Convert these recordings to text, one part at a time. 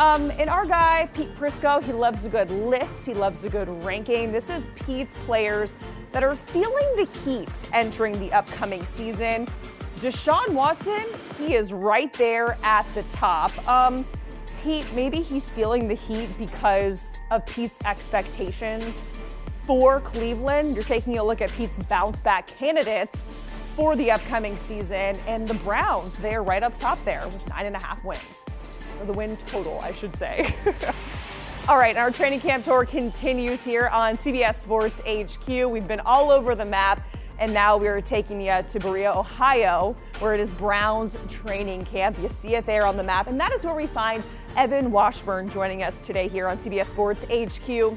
And our guy, Pete Prisco, he loves a good list. He loves a good ranking. This is Pete's players that are feeling the heat entering the upcoming season. Deshaun Watson, he is right there at the top. Pete, maybe he's feeling the heat because of Pete's expectations for Cleveland. You're taking a look at Pete's bounce back candidates for the upcoming season, and the Browns, they're right up top there with 9.5 wins. Or the win total, I should say. All right, our training camp tour continues here on CBS Sports HQ. We've been all over the map, and now we're taking you to Berea, Ohio, where it is Browns training camp. You see it there on the map, and that is where we find Evan Washburn joining us today here on CBS Sports HQ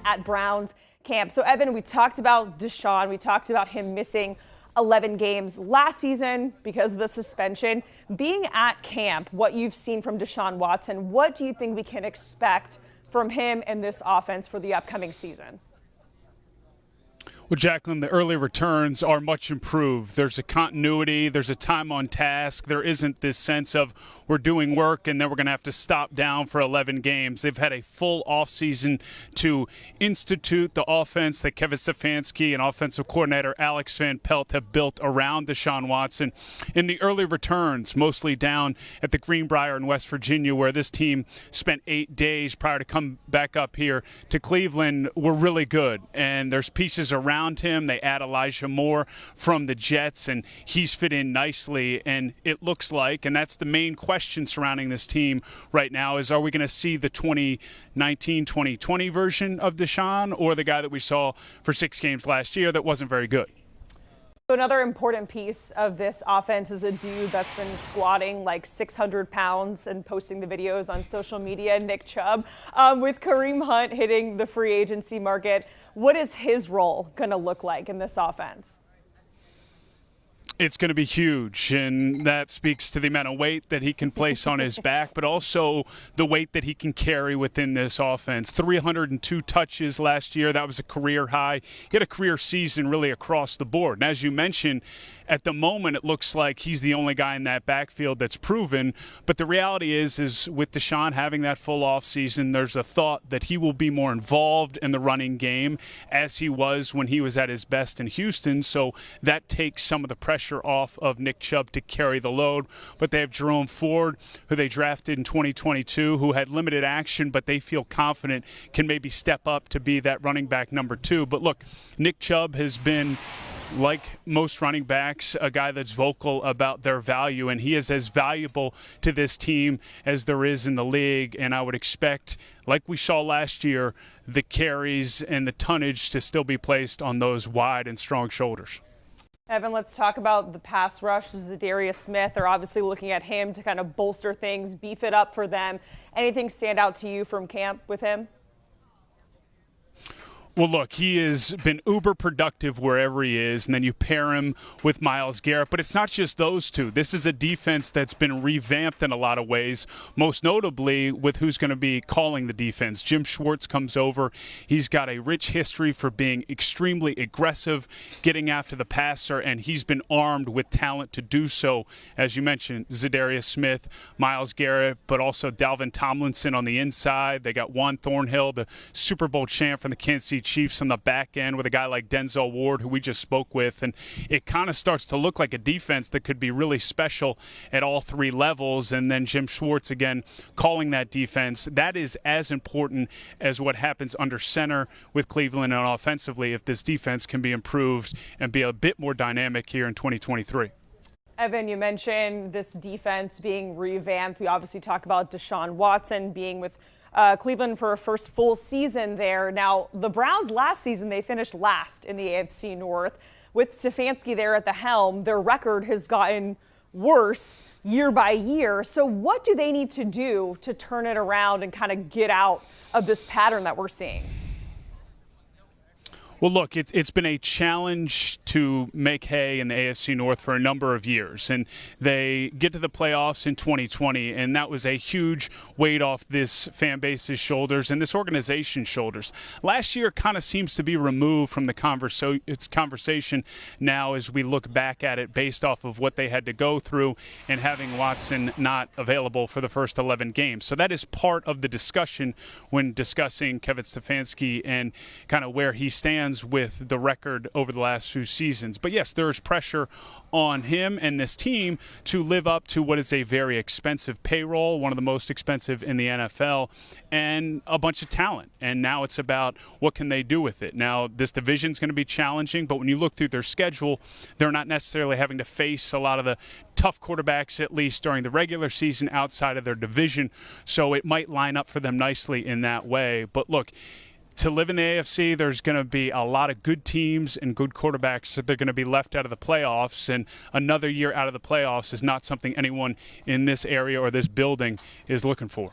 at Browns camp. So, Evan, we talked about Deshaun. We talked about him missing 11 games last season because of the suspension. Being at camp, what you've seen from Deshaun Watson, what do you think we can expect from him and this offense for the upcoming season? Well, Jacqueline, the early returns are much improved. There's a continuity. There's a time on task. There isn't this sense of we're doing work and then we're going to have to stop down for 11 games. They've had a full offseason to institute the offense that Kevin Stefanski and offensive coordinator Alex Van Pelt have built around Deshaun Watson. In the early returns, mostly down at the Greenbrier in West Virginia, where this team spent 8 days prior to come back up here to Cleveland, were really good. And there's pieces around him. They add Elijah Moore from the Jets, and he's fit in nicely. And it looks like, and that's the main question surrounding this team right now, is are we going to see the 2019-2020 version of Deshaun or the guy that we saw for 6 games last year that wasn't very good? Another important piece of this offense is a dude that's been squatting like 600 pounds and posting the videos on social media, Nick Chubb. With Kareem Hunt hitting the free agency market, what is his role going to look like in this offense? It's going to be huge, and that speaks to the amount of weight that he can place on his back, but also the weight that he can carry within this offense. 302 touches last year. That was a career high. He had a career season really across the board. And as you mentioned, at the moment, it looks like he's the only guy in that backfield that's proven. But the reality is with Deshaun having that full offseason, there's a thought that he will be more involved in the running game as he was when he was at his best in Houston. So that takes some of the pressure off of Nick Chubb to carry the load. But they have Jerome Ford, who they drafted in 2022, who had limited action, but they feel confident can maybe step up to be that running back number 2. But look, Nick Chubb has been, like most running backs, a guy that's vocal about their value, and he is as valuable to this team as there is in the league. And I would expect, like we saw last year, the carries and the tonnage to still be placed on those wide and strong shoulders. Evan, let's talk about the pass rush. This is Darius Smith. They're obviously looking at him to kind of bolster things, beef it up for them. Anything stand out to you from camp with him? Well, look, he has been uber productive wherever he is, and then you pair him with Myles Garrett. But it's not just those two. This is a defense that's been revamped in a lot of ways, most notably with who's going to be calling the defense. Jim Schwartz comes over. He's got a rich history for being extremely aggressive, getting after the passer, and he's been armed with talent to do so. As you mentioned, Darius Smith, Myles Garrett, but also Dalvin Tomlinson on the inside. They got Juan Thornhill, the Super Bowl champ from the Kansas City Chiefs, on the back end with a guy like Denzel Ward, who we just spoke with. And it kind of starts to look like a defense that could be really special at all 3 levels. And then Jim Schwartz, again, calling that defense. That is as important as what happens under center with Cleveland and offensively if this defense can be improved and be a bit more dynamic here in 2023. Evan, you mentioned this defense being revamped. We obviously talk about Deshaun Watson being with Cleveland for a first full season there. Now, the Browns last season, they finished last in the AFC North. With Stefanski there at the helm, their record has gotten worse year by year. So what do they need to do to turn it around and kind of get out of this pattern that we're seeing? Well, look, it's been a challenge to make hay in the AFC North for a number of years, and they get to the playoffs in 2020, and that was a huge weight off this fan base's shoulders and this organization's shoulders. Last year kind of seems to be removed from the conversation now as we look back at it based off of what they had to go through and having Watson not available for the first 11 games. So that is part of the discussion when discussing Kevin Stefanski and kind of where he stands with the record over the last few seasons. But yes, there is pressure on him and this team to live up to what is a very expensive payroll, one of the most expensive in the NFL, and a bunch of talent. And now it's about what can they do with it. Now, this division is going to be challenging, but when you look through their schedule, they're not necessarily having to face a lot of the tough quarterbacks, at least during the regular season, outside of their division. So it might line up for them nicely in that way. But look, to live in the AFC, there's going to be a lot of good teams and good quarterbacks that they're going to be left out of the playoffs, and another year out of the playoffs is not something anyone in this area or this building is looking for.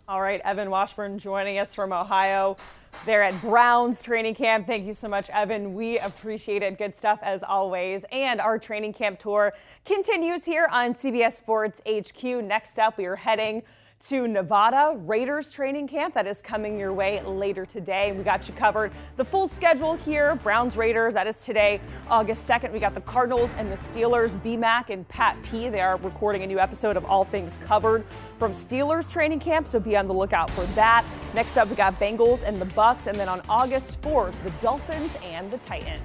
All right, Evan Washburn joining us from Ohio. They're at Browns training camp. Thank you so much, Evan. We appreciate it. Good stuff as always. And our training camp tour continues here on CBS Sports HQ. Next up, we are heading to Nevada Raiders training camp that is coming your way later today. We got you covered. The full schedule here, Browns Raiders, that is today, August 2nd. We got the Cardinals and the Steelers, B-Mac and Pat P. They are recording a new episode of All Things Covered from Steelers training camp, so be on the lookout for that. Next up, we got Bengals and the Bucks, and then on August 4th, the Dolphins and the Titans.